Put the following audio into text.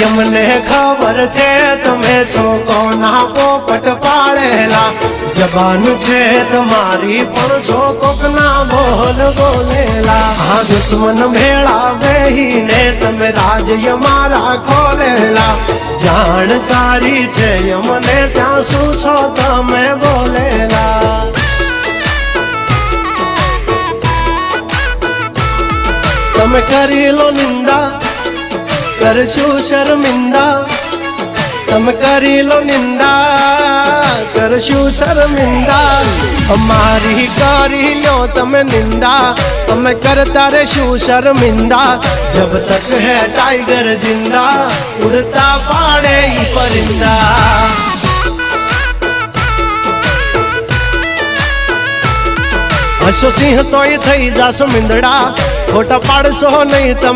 यमने खबर छे तमे छो कोना पोपट पाड़ेला जबान छे तुम्हारी पण छो कोकना बोल बोलेला हाँ दुश्मन भेड़ा बेहीने तमे राज यमारा खोलेला जानकारी छे यमने त्या शू छो तमे बोलेला तमे करी लो निंदा करशु शर्मिंदा तमे करी लो निंदा करशु शर्मिंदा हमारी करी लो तमे निंदा तमे करता रेशु शर्मिंदा जब तक है टाइगर जिंदा उड़ता पाड़े ही परिंदा हसो सिंह तो थई जासो मिंदड़ा खोटा पाड़शो नहीं तमे